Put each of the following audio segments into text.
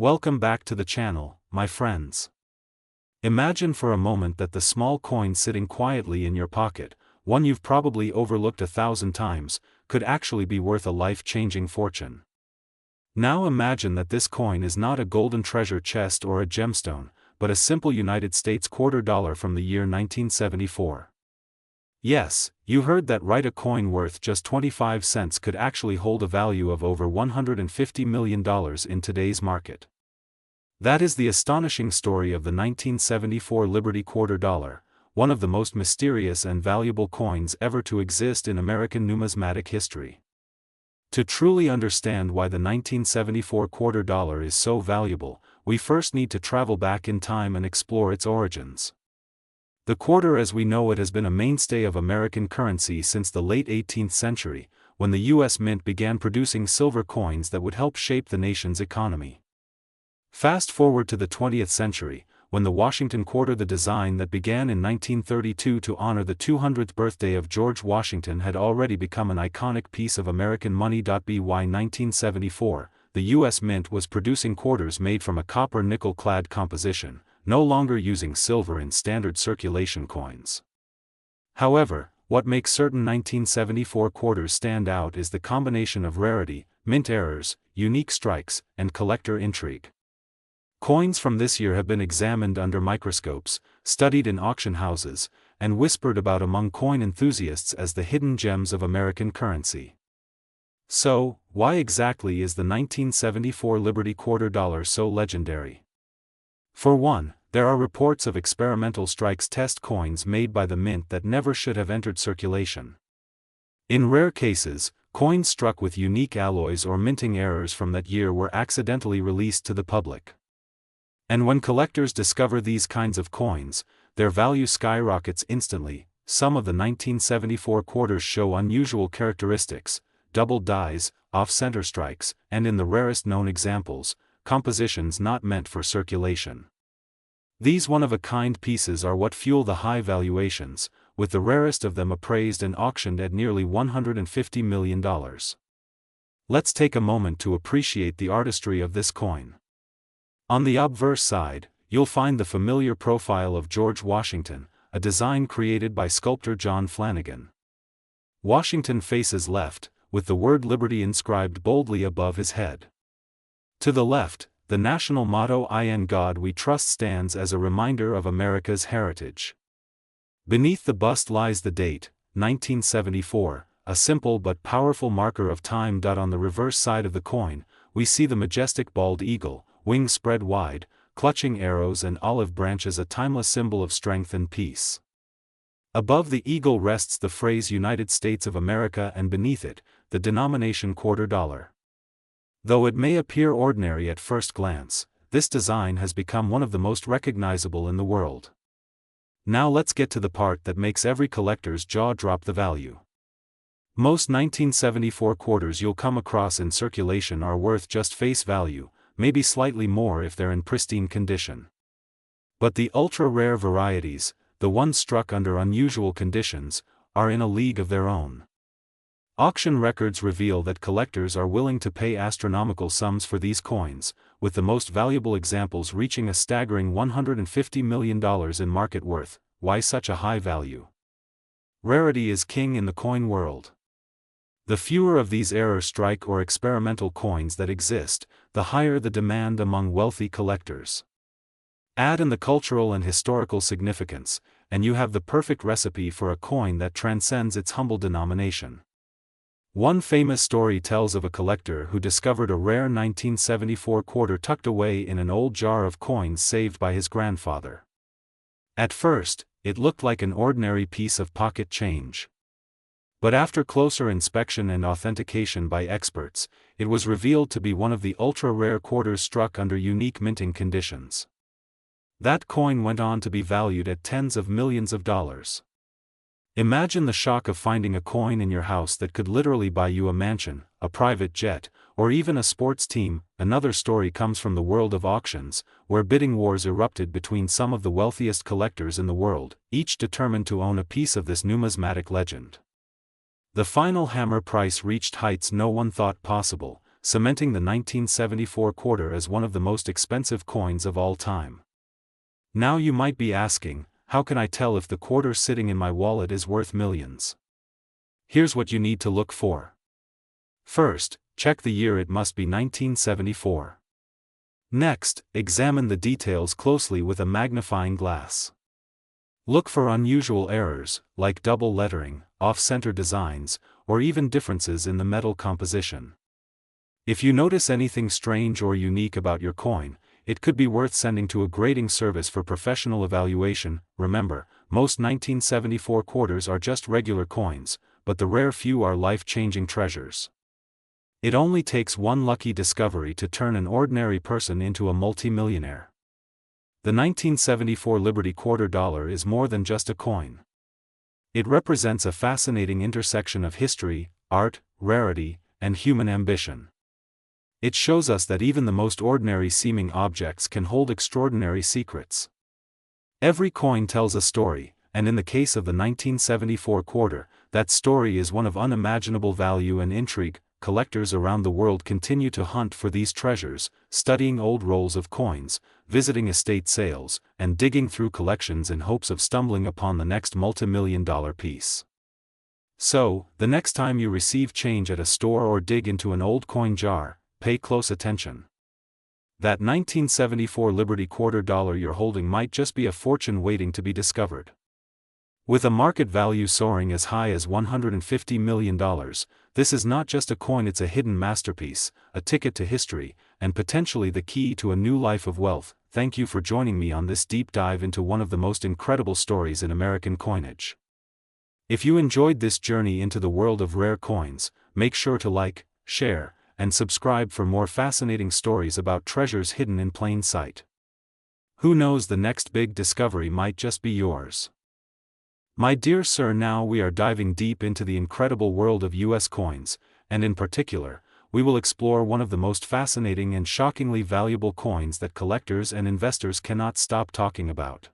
Welcome back to the channel, my friends. Imagine for a moment that the small coin sitting quietly in your pocket, one you've probably overlooked 1,000 times, could actually be worth a life-changing fortune. Now imagine that this coin is not a golden treasure chest or a gemstone, but a simple United States $quarter from the year 1974. Yes, you heard that right, a coin worth just 25 cents could actually hold a value of over $150 million in today's market. That is the astonishing story of the 1974 Liberty $quarter, one of the most mysterious and valuable coins ever to exist in American numismatic history. To truly understand why the 1974 $quarter is so valuable, we first need to travel back in time and explore its origins. The quarter as we know it has been a mainstay of American currency since the late 18th century, when the U.S. Mint began producing silver coins that would help shape the nation's economy. Fast forward to the 20th century, when the Washington quarter, the design that began in 1932 to honor the 200th birthday of George Washington, had already become an iconic piece of American money. By 1974, the U.S. Mint was producing quarters made from a copper-nickel-clad composition, no longer using silver in standard circulation coins. However, what makes certain 1974 quarters stand out is the combination of rarity, mint errors, unique strikes, and collector intrigue. Coins from this year have been examined under microscopes, studied in auction houses, and whispered about among coin enthusiasts as the hidden gems of American currency. So, why exactly is the 1974 Liberty $quarter so legendary? For one, there are reports of experimental strikes test coins made by the mint that never should have entered circulation. In rare cases, coins struck with unique alloys or minting errors from that year were accidentally released to the public. And when collectors discover these kinds of coins, their value skyrockets instantly. Some of the 1974 quarters show unusual characteristics: double dies, off-center strikes, and in the rarest known examples, compositions not meant for circulation. These one-of-a-kind pieces are what fuel the high valuations, with the rarest of them appraised and auctioned at nearly $150 million. Let's take a moment to appreciate the artistry of this coin. On the obverse side, you'll find the familiar profile of George Washington, a design created by sculptor John Flanagan. Washington faces left, with the word Liberty inscribed boldly above his head. To the left, the national motto "In God We Trust" stands as a reminder of America's heritage. Beneath the bust lies the date, 1974, a simple but powerful marker of time. On the reverse side of the coin, we see the majestic bald eagle, wings spread wide, clutching arrows and olive branches, a timeless symbol of strength and peace. Above the eagle rests the phrase "United States of America," and beneath it, the denomination $quarter. Though it may appear ordinary at first glance, this design has become one of the most recognizable in the world. Now let's get to the part that makes every collector's jaw drop: the value. Most 1974 quarters you'll come across in circulation are worth just face value, maybe slightly more if they're in pristine condition. But the ultra-rare varieties, the ones struck under unusual conditions, are in a league of their own. Auction records reveal that collectors are willing to pay astronomical sums for these coins, with the most valuable examples reaching a staggering $150 million in market worth. Why such a high value? Rarity is king in the coin world. The fewer of these error strike or experimental coins that exist, the higher the demand among wealthy collectors. Add in the cultural and historical significance, and you have the perfect recipe for a coin that transcends its humble denomination. One famous story tells of a collector who discovered a rare 1974 quarter tucked away in an old jar of coins saved by his grandfather. At first, it looked like an ordinary piece of pocket change. But after closer inspection and authentication by experts, it was revealed to be one of the ultra-rare quarters struck under unique minting conditions. That coin went on to be valued at tens of millions of dollars. Imagine the shock of finding a coin in your house that could literally buy you a mansion, a private jet, or even a sports team. Another story comes from the world of auctions, where bidding wars erupted between some of the wealthiest collectors in the world, each determined to own a piece of this numismatic legend. The final hammer price reached heights no one thought possible, cementing the 1974 quarter as one of the most expensive coins of all time. Now you might be asking, how can I tell if the quarter sitting in my wallet is worth millions? Here's what you need to look for. First, check the year. It must be 1974. Next, examine the details closely with a magnifying glass. Look for unusual errors, like double lettering, off-center designs, or even differences in the metal composition. If you notice anything strange or unique about your coin, it could be worth sending to a grading service for professional evaluation. Remember, most 1974 quarters are just regular coins, but the rare few are life-changing treasures. It only takes one lucky discovery to turn an ordinary person into a multi-millionaire. The 1974 Liberty Quarter Dollar is more than just a coin. It represents a fascinating intersection of history, art, rarity, and human ambition. It shows us that even the most ordinary-seeming objects can hold extraordinary secrets. Every coin tells a story, and in the case of the 1974 quarter, that story is one of unimaginable value and intrigue. Collectors around the world continue to hunt for these treasures, studying old rolls of coins, visiting estate sales, and digging through collections in hopes of stumbling upon the next multi-million-dollar piece. So, the next time you receive change at a store or dig into an old coin jar, pay close attention. That 1974 Liberty Quarter Dollar you're holding might just be a fortune waiting to be discovered. With a market value soaring as high as $150 million, this is not just a coin, it's a hidden masterpiece, a ticket to history, and potentially the key to a new life of wealth. Thank you for joining me on this deep dive into one of the most incredible stories in American coinage. If you enjoyed this journey into the world of rare coins, make sure to like, share, and subscribe for more fascinating stories about treasures hidden in plain sight. Who knows, the next big discovery might just be yours. My dear sir, now we are diving deep into the incredible world of US coins, and in particular, we will explore one of the most fascinating and shockingly valuable coins that collectors and investors cannot stop talking about.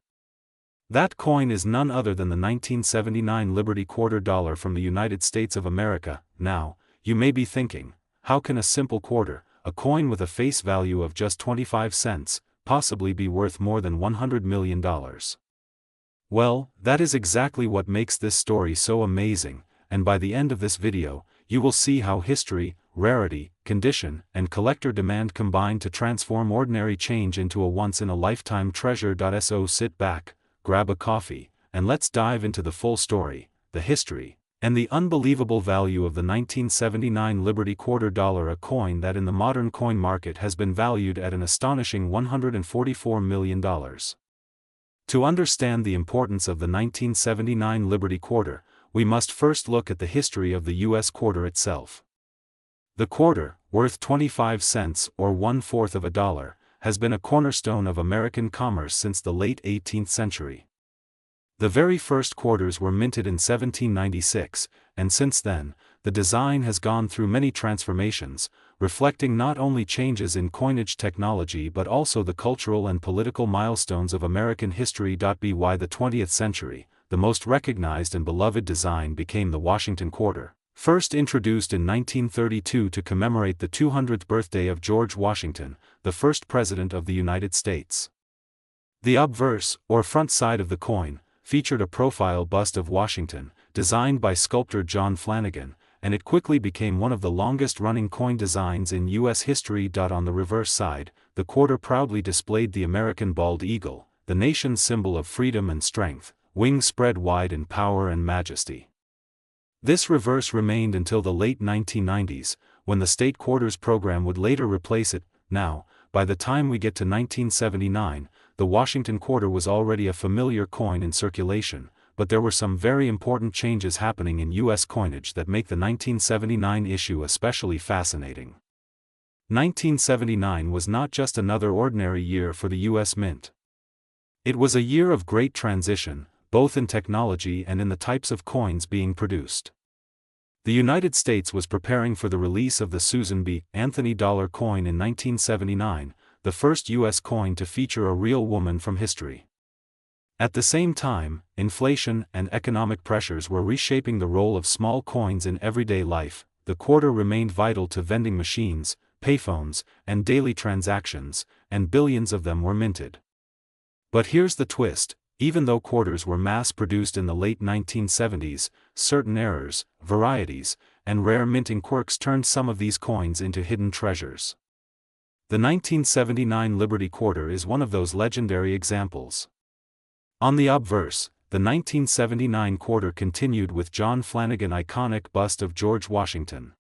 That coin is none other than the 1979 Liberty Quarter Dollar from the United States of America. Now, you may be thinking, how can a simple quarter, a coin with a face value of just 25 cents, possibly be worth more than $100 million? Well, that is exactly what makes this story so amazing, and by the end of this video, you will see how history, rarity, condition, and collector demand combine to transform ordinary change into a once-in-a-lifetime treasure. So sit back, grab a coffee, and let's dive into the full story, the history, and the unbelievable value of the 1979 Liberty Quarter Dollar, a coin that in the modern coin market has been valued at an astonishing $144 million. To understand the importance of the 1979 Liberty Quarter, we must first look at the history of the U.S. quarter itself. The quarter, worth 25 cents or 1/4 of a dollar, has been a cornerstone of American commerce since the late 18th century. The very first quarters were minted in 1796, and since then, the design has gone through many transformations, reflecting not only changes in coinage technology but also the cultural and political milestones of American history. By the 20th century, the most recognized and beloved design became the Washington quarter, first introduced in 1932 to commemorate the 200th birthday of George Washington, the first President of the United States. The obverse, or front side of the coin, featured a profile bust of Washington, designed by sculptor John Flanagan, and it quickly became one of the longest-running coin designs in U.S. history. On the reverse side, the quarter proudly displayed the American bald eagle, the nation's symbol of freedom and strength, wings spread wide in power and majesty. This reverse remained until the late 1990s, when the state quarters program would later replace it. Now, by the time we get to 1979, the Washington quarter was already a familiar coin in circulation, but there were some very important changes happening in U.S. coinage that make the 1979 issue especially fascinating. 1979 was not just another ordinary year for the U.S. Mint. It was a year of great transition, both in technology and in the types of coins being produced. The United States was preparing for the release of the Susan B. Anthony dollar coin in 1979, the first U.S. coin to feature a real woman from history. At the same time, inflation and economic pressures were reshaping the role of small coins in everyday life. the quarter remained vital to vending machines, payphones, and daily transactions, and billions of them were minted. But here's the twist: even though quarters were mass-produced in the late 1970s, certain errors, varieties, and rare minting quirks turned some of these coins into hidden treasures. The 1979 Liberty Quarter is one of those legendary examples. On the obverse, the 1979 quarter continued with John Flanagan's iconic bust of George Washington.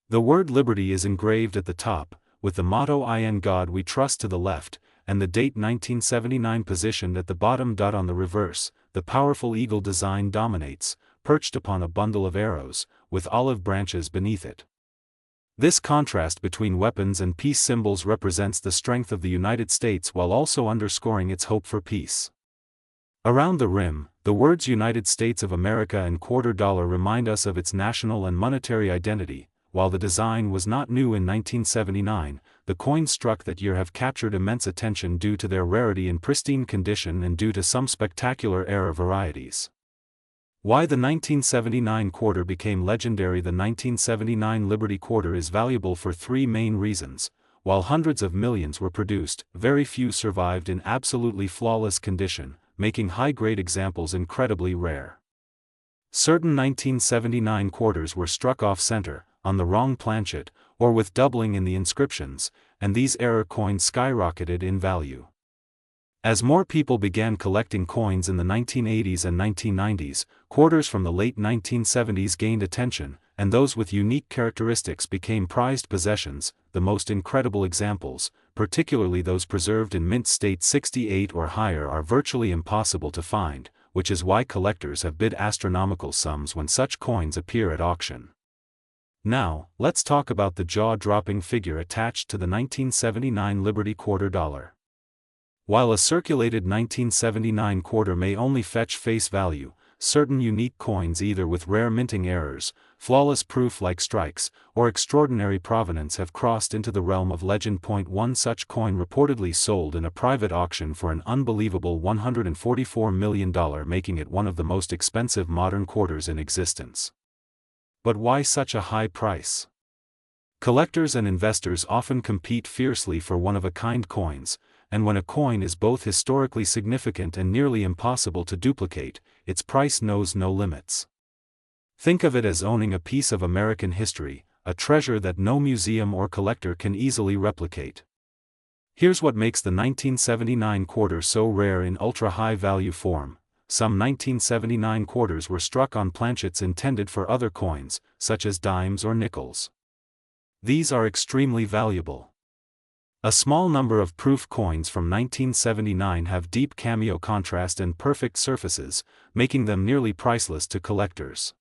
The word Liberty is engraved at the top, with the motto "In God We Trust" to the left, and the date 1979 positioned at the bottom. On the reverse, the powerful eagle design dominates, perched upon a bundle of arrows, with olive branches beneath it. This contrast between weapons and peace symbols represents the strength of the United States while also underscoring its hope for peace. Around the rim, the words United States of America and quarter dollar remind us of its national and monetary identity. While the design was not new in 1979, the coins struck that year have captured immense attention due to their rarity and pristine condition and due to some spectacular error varieties. Why the 1979 quarter became legendary? The 1979 Liberty Quarter is valuable for three main reasons. While hundreds of millions were produced, very few survived in absolutely flawless condition, making high-grade examples incredibly rare. Certain 1979 quarters were struck off-center, on the wrong planchet, or with doubling in the inscriptions, and these error coins skyrocketed in value. As more people began collecting coins in the 1980s and 1990s, quarters from the late 1970s gained attention, and those with unique characteristics became prized possessions. The most incredible examples, particularly those preserved in mint state 68 or higher, are virtually impossible to find, which is why collectors have bid astronomical sums when such coins appear at auction. Now, let's talk about the jaw-dropping figure attached to the 1979 Liberty Quarter dollar. While a circulated 1979 quarter may only fetch face value, certain unique coins, either with rare minting errors, flawless proof like strikes, or extraordinary provenance, have crossed into the realm of legend. One such coin reportedly sold in a private auction for an unbelievable $144 million, making it one of the most expensive modern quarters in existence. But why such a high price? Collectors and investors often compete fiercely for one-of-a-kind coins, and when a coin is both historically significant and nearly impossible to duplicate, its price knows no limits. Think of it as owning a piece of American history, a treasure that no museum or collector can easily replicate. Here's what makes the 1979 quarter so rare in ultra-high value form. Some 1979 quarters were struck on planchets intended for other coins, such as dimes or nickels. These are extremely valuable. A small number of proof coins from 1979 have deep cameo contrast and perfect surfaces, making them nearly priceless to collectors.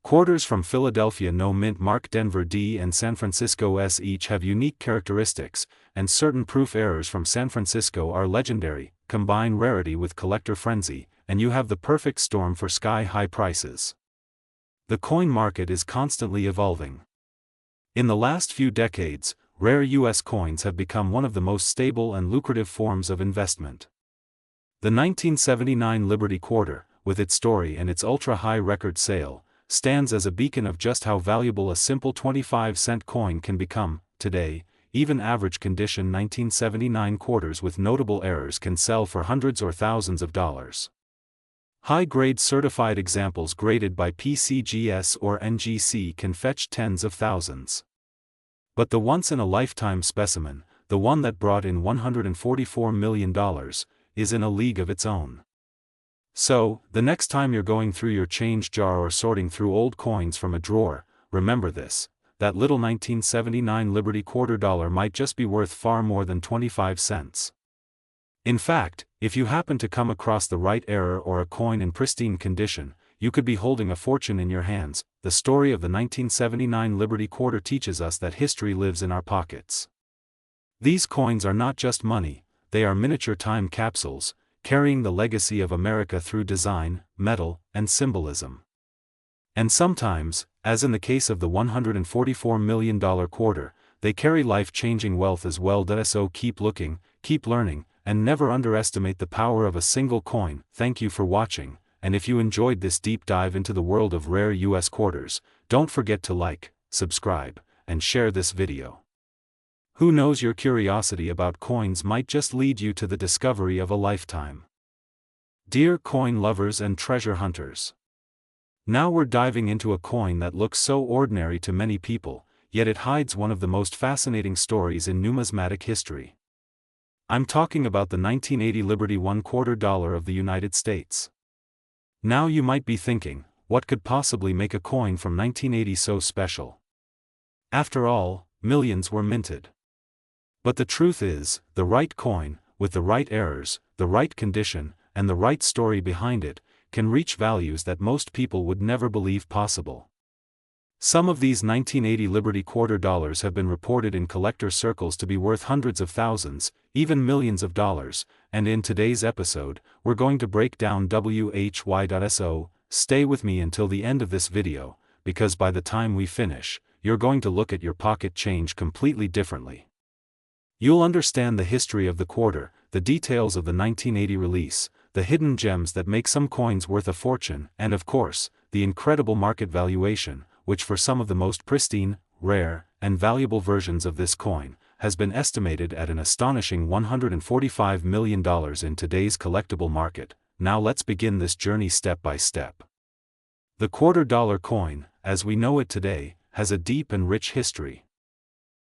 Quarters from Philadelphia No Mint Mark Denver D and San Francisco S each have unique characteristics, and certain proof errors from San Francisco are legendary. Combine rarity with collector frenzy, and you have the perfect storm for sky-high prices. The coin market is constantly evolving. In the last few decades, rare U.S. coins have become one of the most stable and lucrative forms of investment. The 1979 Liberty Quarter, with its story and its ultra-high record sale, stands as a beacon of just how valuable a simple 25-cent coin can become. Today, even average condition 1979 quarters with notable errors can sell for hundreds or thousands of dollars. High-grade certified examples graded by PCGS or NGC can fetch tens of thousands. But the once-in-a-lifetime specimen, the one that brought in $144 million, is in a league of its own. So, the next time you're going through your change jar or sorting through old coins from a drawer, remember this: that little 1979 Liberty Quarter dollar might just be worth far more than 25 cents. In fact, if you happen to come across the right error or a coin in pristine condition, you could be holding a fortune in your hands. The story of the 1979 Liberty Quarter teaches us that history lives in our pockets. These coins are not just money, they are miniature time capsules, carrying the legacy of America through design, metal, and symbolism. And sometimes, as in the case of the $144 million quarter, they carry life-changing wealth as well. So keep looking, keep learning, and never underestimate the power of a single coin. Thank you for watching, and if you enjoyed this deep dive into the world of rare US quarters, don't forget to like, subscribe, and share this video. Who knows, your curiosity about coins might just lead you to the discovery of a lifetime. Dear coin lovers and treasure hunters. Now we're diving into a coin that looks so ordinary to many people, yet it hides one of the most fascinating stories in numismatic history. I'm talking about the 1980 Liberty $1/4 of the United States. Now you might be thinking, what could possibly make a coin from 1980 so special? After all, millions were minted. But the truth is, the right coin, with the right errors, the right condition, and the right story behind it, can reach values that most people would never believe possible. Some of these 1980 Liberty $1/4 have been reported in collector circles to be worth hundreds of thousands, even millions of dollars, and in today's episode, we're going to break down WHY.so. Stay with me until the end of this video, because by the time we finish, you're going to look at your pocket change completely differently. You'll understand the history of the quarter, the details of the 1980 release, the hidden gems that make some coins worth a fortune, and of course, the incredible market valuation, which for some of the most pristine, rare, and valuable versions of this coin, has been estimated at an astonishing $145 million in today's collectible market. Now let's begin this journey step by step. The $1/4 coin, as we know it today, has a deep and rich history.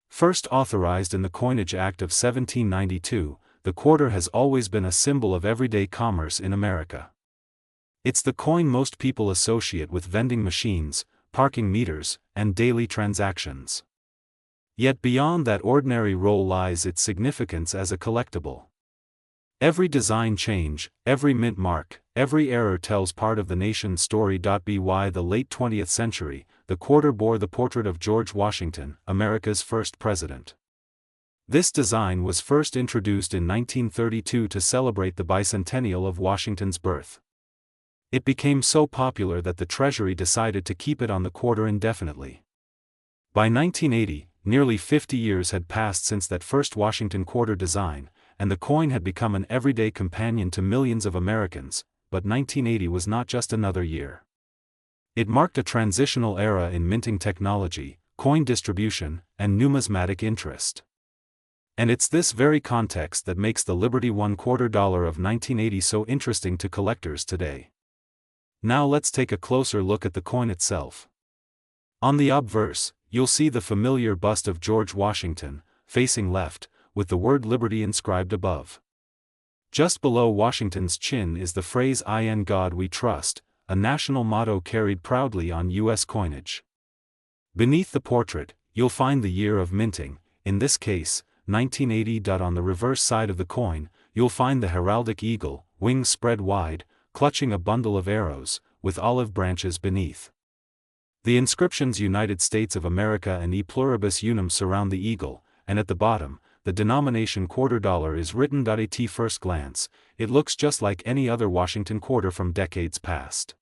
First authorized in the Coinage Act of 1792, the quarter has always been a symbol of everyday commerce in America. It's the coin most people associate with vending machines, parking meters, and daily transactions. Yet beyond that ordinary role lies its significance as a collectible. Every design change, every mint mark, every error tells part of the nation's story. By the late 20th century, the quarter bore the portrait of George Washington, America's first president. This design was first introduced in 1932 to celebrate the bicentennial of Washington's birth. It became so popular that the Treasury decided to keep it on the quarter indefinitely. By 1980, nearly 50 years had passed since that first Washington quarter design, and the coin had become an everyday companion to millions of Americans. But 1980 was not just another year. It marked a transitional era in minting technology, coin distribution, and numismatic interest. And it's this very context that makes the Liberty $1/4 of 1980 so interesting to collectors today. Now let's take a closer look at the coin itself. On the obverse, you'll see the familiar bust of George Washington, facing left, with the word Liberty inscribed above. Just below Washington's chin is the phrase "In God We Trust," a national motto carried proudly on U.S. coinage. Beneath the portrait, you'll find the year of minting, in this case, 1980. On the reverse side of the coin, you'll find the heraldic eagle, wings spread wide, clutching a bundle of arrows, with olive branches beneath. The inscriptions "United States of America" and "E Pluribus Unum" surround the eagle, and at the bottom, the denomination $1/4 is written. At first glance, it looks just like any other Washington quarter from decades past.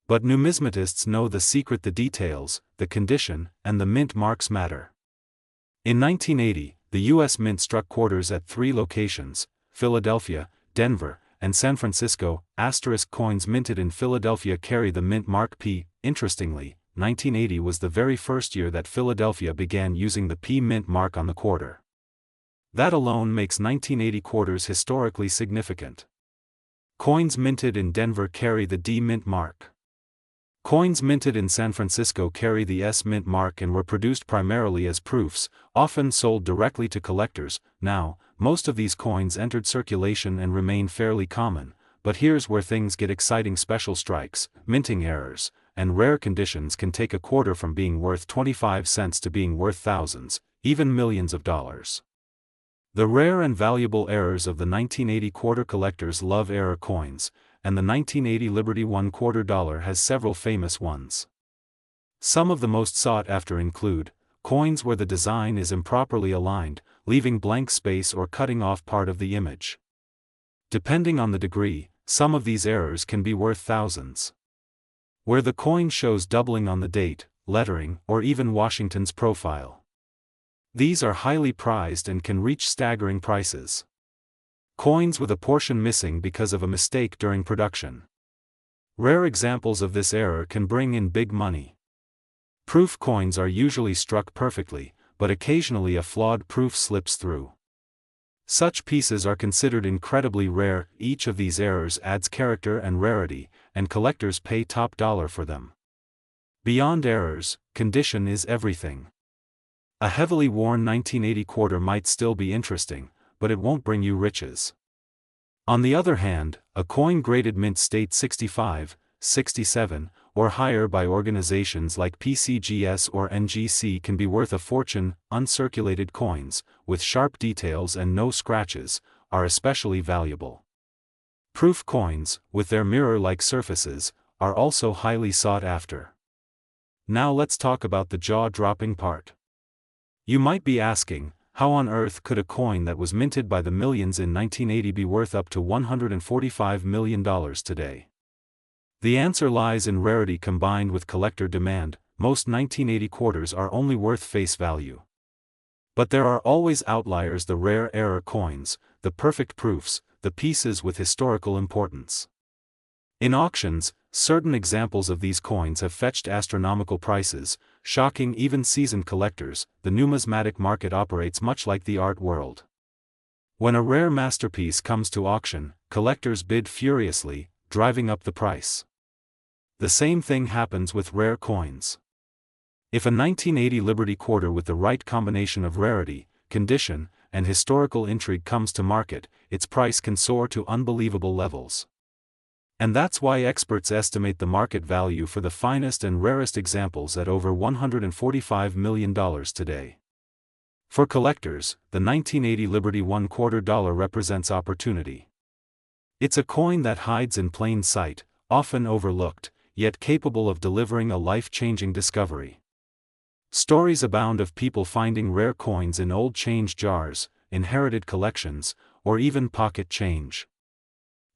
But numismatists know the secret: the details, the condition, and the mint marks matter. In 1980, the U.S. Mint struck quarters at 3 locations: Philadelphia, Denver, and San Francisco. Coins minted in Philadelphia carry the mint mark P. Interestingly, 1980 was the very first year that Philadelphia began using the P mint mark on the quarter. That alone makes 1980 quarters historically significant. Coins minted in Denver carry the D mint mark. Coins minted in San Francisco carry the S mint mark and were produced primarily as proofs, often sold directly to collectors. Now, most of these coins entered circulation and remain fairly common, but here's where things get exciting: special strikes, minting errors, and rare conditions can take a quarter from being worth 25 cents to being worth thousands, even millions of dollars. The rare and valuable errors of the 1980 quarter. Collectors love error coins, and the 1980 Liberty $1/4 has several famous ones. Some of the most sought after include coins where the design is improperly aligned, leaving blank space or cutting off part of the image. Depending on the degree, some of these errors can be worth thousands. Where the coin shows doubling on the date, lettering, or even Washington's profile. These are highly prized and can reach staggering prices. Coins with a portion missing because of a mistake during production. Rare examples of this error can bring in big money. Proof coins are usually struck perfectly, but occasionally a flawed proof slips through. Such pieces are considered incredibly rare. Each of these errors adds character and rarity, and collectors pay top dollar for them. Beyond errors, condition is everything. A heavily worn 1980 quarter might still be interesting, but it won't bring you riches. On the other hand, a coin graded mint state 65, 67, or higher by organizations like PCGS or NGC can be worth a fortune. Uncirculated coins, with sharp details and no scratches, are especially valuable. Proof coins, with their mirror-like surfaces, are also highly sought after. Now let's talk about the jaw-dropping part. You might be asking, how on earth could a coin that was minted by the millions in 1980 be worth up to $145 million today? The answer lies in rarity combined with collector demand. Most 1980 quarters are only worth face value. But there are always outliers: the rare error coins, the perfect proofs, the pieces with historical importance. In auctions, certain examples of these coins have fetched astronomical prices, shocking even seasoned collectors. The numismatic market operates much like the art world. When a rare masterpiece comes to auction, collectors bid furiously, driving up the price. The same thing happens with rare coins. If a 1980 Liberty quarter with the right combination of rarity, condition, and historical intrigue comes to market, its price can soar to unbelievable levels. And that's why experts estimate the market value for the finest and rarest examples at over $145 million today. For collectors, the 1980 Liberty $1/4 represents opportunity. It's a coin that hides in plain sight, often overlooked, yet capable of delivering a life-changing discovery. Stories abound of people finding rare coins in old change jars, inherited collections, or even pocket change.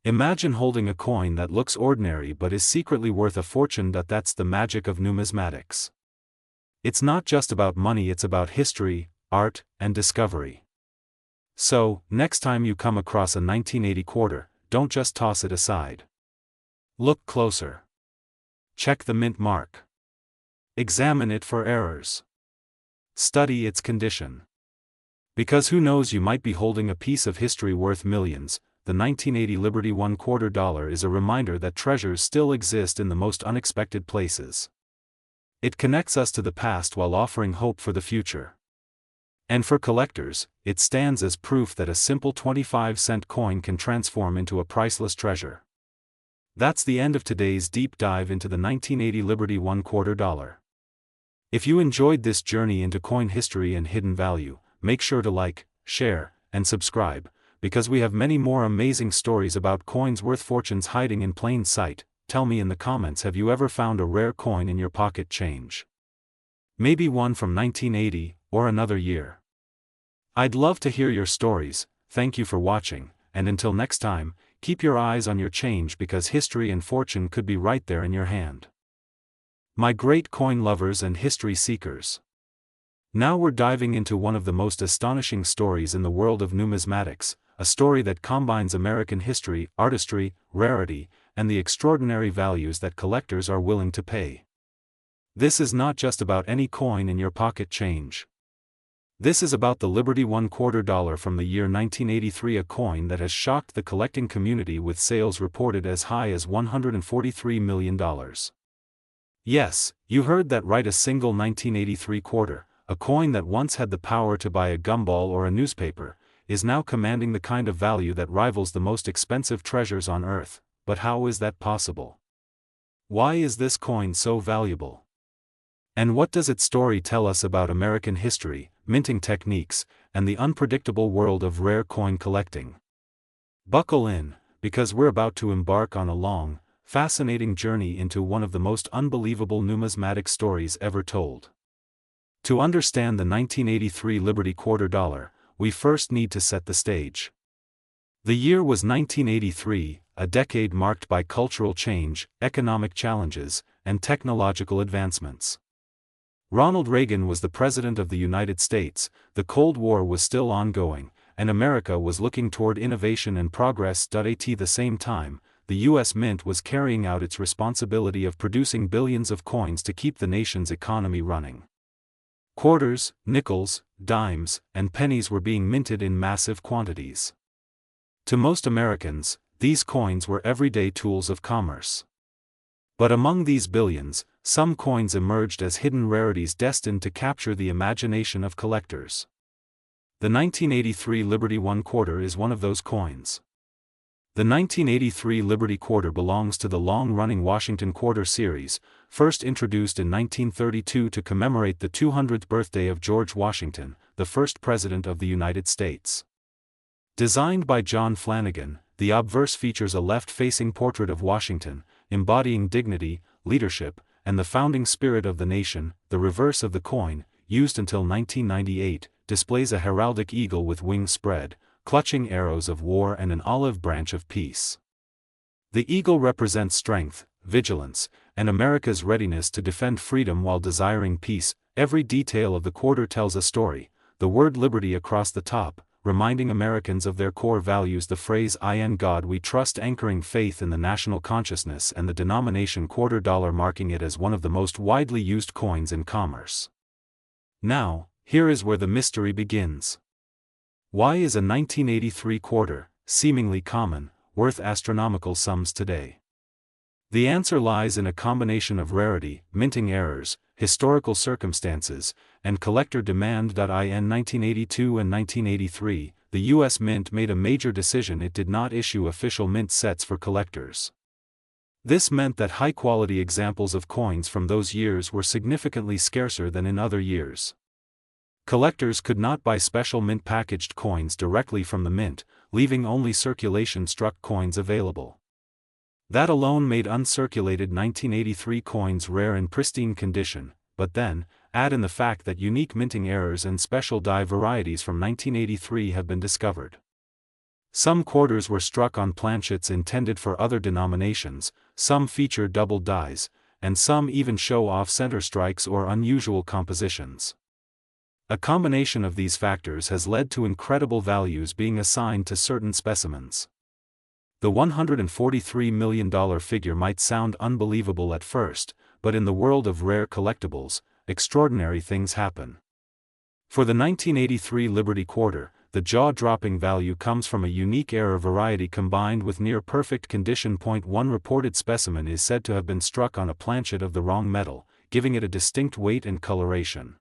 Imagine holding a coin that looks ordinary but is secretly worth a fortune. That's the magic of numismatics. It's not just about money, it's about history, art, and discovery. So, next time you come across a 1980 quarter, don't just toss it aside. Look closer. Check the mint mark. Examine it for errors. Study its condition. Because who knows, you might be holding a piece of history worth millions. The 1980 Liberty $1/4 is a reminder that treasures still exist in the most unexpected places. It connects us to the past while offering hope for the future. And for collectors, it stands as proof that a simple 25-cent coin can transform into a priceless treasure. That's the end of today's deep dive into the 1980 Liberty $1/4. If you enjoyed this journey into coin history and hidden value, make sure to like, share, and subscribe, because we have many more amazing stories about coins worth fortunes hiding in plain sight. Tell me in the comments, have you ever found a rare coin in your pocket change? Maybe one from 1980, or another year. I'd love to hear your stories. Thank you for watching, and until next time, keep your eyes on your change, because history and fortune could be right there in your hand. My great coin lovers and history seekers. Now we're diving into one of the most astonishing stories in the world of numismatics, a story that combines American history, artistry, rarity, and the extraordinary values that collectors are willing to pay. This is not just about any coin in your pocket change. This is about the Liberty $1/4 from the year 1983, a coin that has shocked the collecting community with sales reported as high as $143 million. Yes, you heard that right, a single 1983 quarter, a coin that once had the power to buy a gumball or a newspaper, is now commanding the kind of value that rivals the most expensive treasures on earth. But how is that possible? Why is this coin so valuable? And what does its story tell us about American history, minting techniques, and the unpredictable world of rare coin collecting? Buckle in, because we're about to embark on a long, fascinating journey into one of the most unbelievable numismatic stories ever told. To understand the 1983 Liberty $1/4, we first need to set the stage. The year was 1983, a decade marked by cultural change, economic challenges, and technological advancements. Ronald Reagan was the President of the United States, the Cold War was still ongoing, and America was looking toward innovation and progress. At the same time, the U.S. Mint was carrying out its responsibility of producing billions of coins to keep the nation's economy running. Quarters, nickels, dimes, and pennies were being minted in massive quantities. To most Americans, these coins were everyday tools of commerce. But among these billions, some coins emerged as hidden rarities destined to capture the imagination of collectors. The 1983 Liberty 1 quarter is one of those coins. The 1983 Liberty quarter belongs to the long-running Washington Quarter series, first introduced in 1932 to commemorate the 200th birthday of George Washington, the first President of the United States. Designed by John Flanagan, the obverse features a left-facing portrait of Washington, embodying dignity, leadership, and the founding spirit of the nation. The reverse of the coin, used until 1998, displays a heraldic eagle with wings spread, clutching arrows of war and an olive branch of peace. The eagle represents strength, vigilance, and America's readiness to defend freedom while desiring peace. Every detail of the quarter tells a story, the word liberty across the top, reminding Americans of their core values, the phrase "In God We Trust" anchoring faith in the national consciousness, and the denomination quarter dollar marking it as one of the most widely used coins in commerce. Now, here is where the mystery begins. Why is a 1983 quarter, seemingly common, worth astronomical sums today? The answer lies in a combination of rarity, minting errors, historical circumstances, and collector demand. In 1982 and 1983, the U.S. Mint made a major decision: it did not issue official mint sets for collectors. This meant that high-quality examples of coins from those years were significantly scarcer than in other years. Collectors could not buy special mint-packaged coins directly from the mint, leaving only circulation-struck coins available. That alone made uncirculated 1983 coins rare in pristine condition, but then, add in the fact that unique minting errors and special die varieties from 1983 have been discovered. Some quarters were struck on planchets intended for other denominations, some feature double dies, and some even show off center strikes or unusual compositions. A combination of these factors has led to incredible values being assigned to certain specimens. The $143 million figure might sound unbelievable at first, but in the world of rare collectibles, extraordinary things happen. For the 1983 Liberty quarter, the jaw-dropping value comes from a unique error variety combined with near-perfect condition. One reported specimen is said to have been struck on a planchet of the wrong metal, giving it a distinct weight and coloration.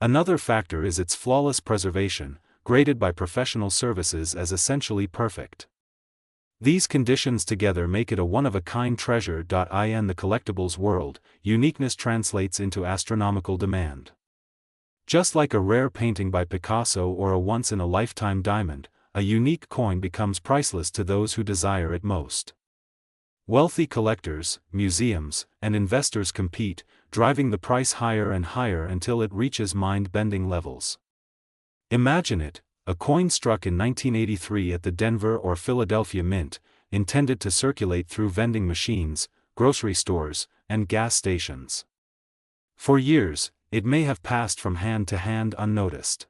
Another factor is its flawless preservation, graded by professional services as essentially perfect. These conditions together make it a one-of-a-kind treasure. In the collectibles world, uniqueness translates into astronomical demand. Just like a rare painting by Picasso or a once-in-a-lifetime diamond, a unique coin becomes priceless to those who desire it most. Wealthy collectors, museums, and investors compete, driving the price higher and higher until it reaches mind-bending levels. Imagine it, a coin struck in 1983 at the Denver or Philadelphia Mint, intended to circulate through vending machines, grocery stores, and gas stations. For years, it may have passed from hand to hand unnoticed.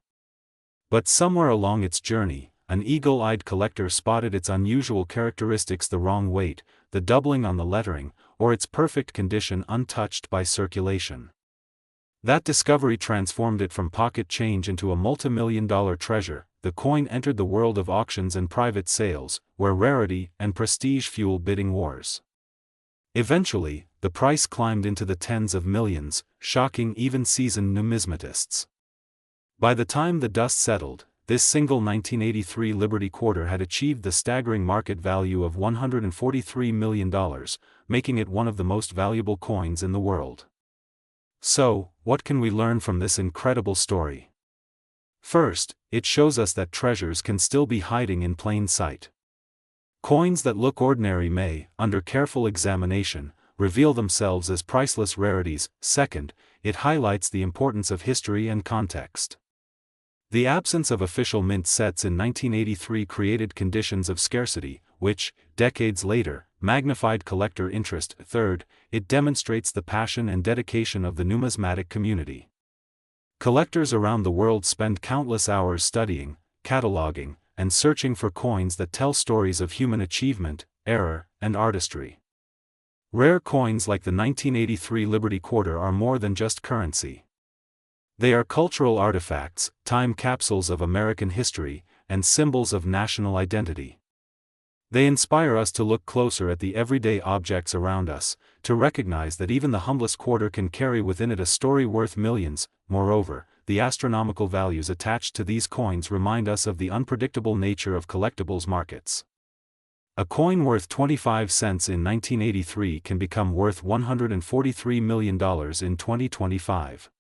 But somewhere along its journey, an eagle-eyed collector spotted its unusual characteristics: the wrong weight, the doubling on the lettering, or its perfect condition untouched by circulation. That discovery transformed it from pocket change into a multi-million-dollar treasure. The coin entered the world of auctions and private sales, where rarity and prestige fuel bidding wars. Eventually, the price climbed into the tens of millions, shocking even seasoned numismatists. By the time the dust settled, this single 1983 Liberty quarter had achieved the staggering market value of $143 million, making it one of the most valuable coins in the world. So, what can we learn from this incredible story? First, it shows us that treasures can still be hiding in plain sight. Coins that look ordinary may, under careful examination, reveal themselves as priceless rarities. Second, it highlights the importance of history and context. The absence of official mint sets in 1983 created conditions of scarcity, which, decades later, magnified collector interest. Third, it demonstrates the passion and dedication of the numismatic community. Collectors around the world spend countless hours studying, cataloging, and searching for coins that tell stories of human achievement, error, and artistry. Rare coins like the 1983 Liberty Quarter are more than just currency. They are cultural artifacts, time capsules of American history, and symbols of national identity. They inspire us to look closer at the everyday objects around us, to recognize that even the humblest quarter can carry within it a story worth millions. Moreover, the astronomical values attached to these coins remind us of the unpredictable nature of collectibles markets. A coin worth 25 cents in 1983 can become worth $143 million in 2025.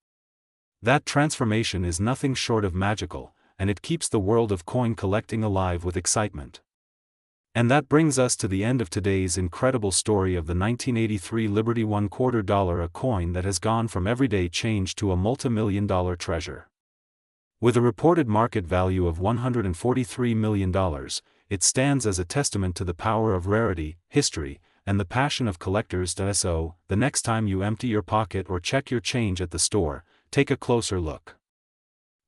That transformation is nothing short of magical, and it keeps the world of coin collecting alive with excitement. And that brings us to the end of today's incredible story of the 1983 Liberty $1/4, a coin that has gone from everyday change to a multi-million-dollar treasure. With a reported market value of $143 million, it stands as a testament to the power of rarity, history, and the passion of collectors. So, the next time you empty your pocket or check your change at the store, take a closer look.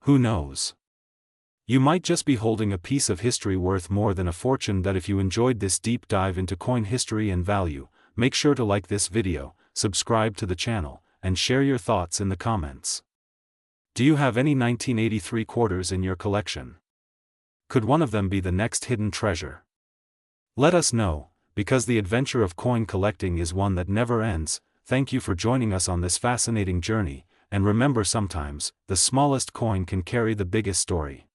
Who knows? You might just be holding a piece of history worth more than a fortune. That if you enjoyed this deep dive into coin history and value, make sure to like this video, subscribe to the channel, and share your thoughts in the comments. Do you have any 1983 quarters in your collection? Could one of them be the next hidden treasure? Let us know, because the adventure of coin collecting is one that never ends. Thank you for joining us on this fascinating journey, and remember, sometimes, the smallest coin can carry the biggest story.